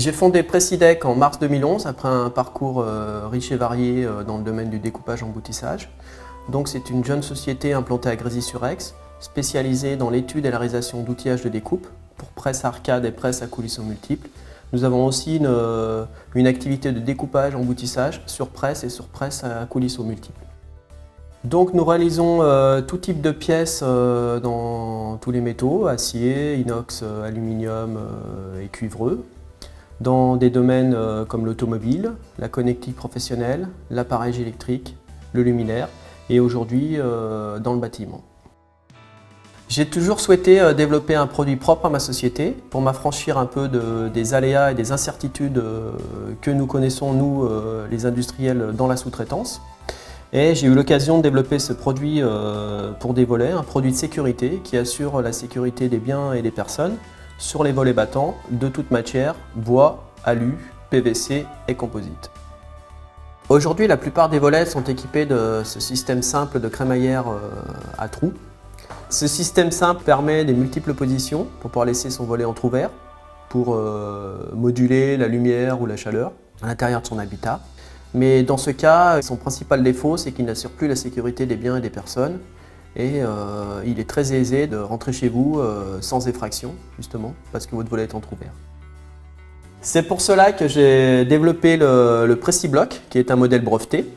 J'ai fondé Precidec en mars 2011 après un parcours riche et varié dans le domaine du découpage-emboutissage. Donc c'est une jeune société implantée à Grésy-sur-Aix, spécialisée dans l'étude et la réalisation d'outillages de découpe pour presse arcade et presse à coulisseaux multiples. Nous avons aussi une activité de découpage-emboutissage sur presse et sur presse à coulisseaux multiples. Donc nous réalisons tout type de pièces dans tous les métaux, acier, inox, aluminium et cuivreux, dans des domaines comme l'automobile, la connectique professionnelle, l'appareil électrique, le luminaire et aujourd'hui dans le bâtiment. J'ai toujours souhaité développer un produit propre à ma société pour m'affranchir un peu des aléas et des incertitudes que nous connaissons, nous, les industriels, dans la sous-traitance. Et j'ai eu l'occasion de développer ce produit pour des volets, un produit de sécurité qui assure la sécurité des biens et des personnes sur les volets battants de toute matière, bois, alu, PVC et composite. Aujourd'hui, la plupart des volets sont équipés de ce système simple de crémaillère à trous. Ce système simple permet des multiples positions pour pouvoir laisser son volet entrouvert, pour moduler la lumière ou la chaleur à l'intérieur de son habitat. Mais dans ce cas, son principal défaut, c'est qu'il n'assure plus la sécurité des biens et des personnes. Et il est très aisé de rentrer chez vous sans effraction, justement, parce que votre volet est entrouvert. C'est pour cela que j'ai développé le Preciblock, qui est un modèle breveté.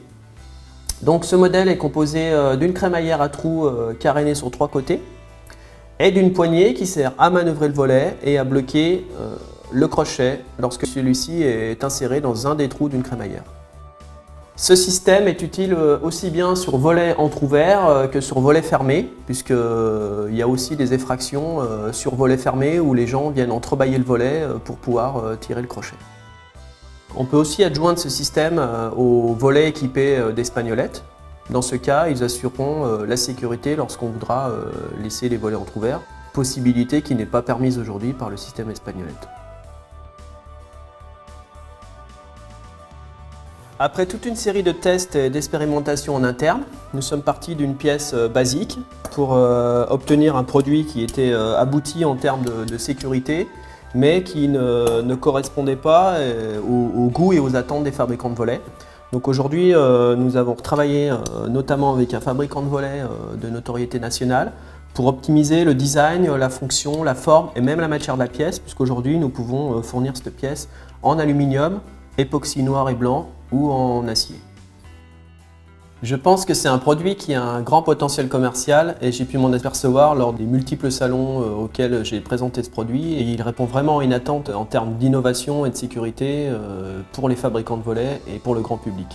Donc ce modèle est composé d'une crémaillère à trous carénée sur 3 côtés et d'une poignée qui sert à manœuvrer le volet et à bloquer le crochet lorsque celui-ci est inséré dans un des trous d'une crémaillère. Ce système est utile aussi bien sur volet entrouvert que sur volet fermé, puisqu'il y a aussi des effractions sur volet fermé où les gens viennent entrebâiller le volet pour pouvoir tirer le crochet. On peut aussi adjoindre ce système aux volets équipés d'espagnolettes. Dans ce cas, ils assureront la sécurité lorsqu'on voudra laisser les volets entrouverts, possibilité qui n'est pas permise aujourd'hui par le système espagnolette. Après toute une série de tests et d'expérimentations en interne, nous sommes partis d'une pièce basique pour obtenir un produit qui était abouti en termes de sécurité, mais qui ne correspondait pas au goût et aux attentes des fabricants de volets. Donc aujourd'hui, nous avons travaillé notamment avec un fabricant de volets de notoriété nationale pour optimiser le design, la fonction, la forme et même la matière de la pièce, puisqu'aujourd'hui nous pouvons fournir cette pièce en aluminium, époxy noir et blanc ou en acier. Je pense que c'est un produit qui a un grand potentiel commercial et j'ai pu m'en apercevoir lors des multiples salons auxquels j'ai présenté ce produit et il répond vraiment à une attente en termes d'innovation et de sécurité pour les fabricants de volets et pour le grand public.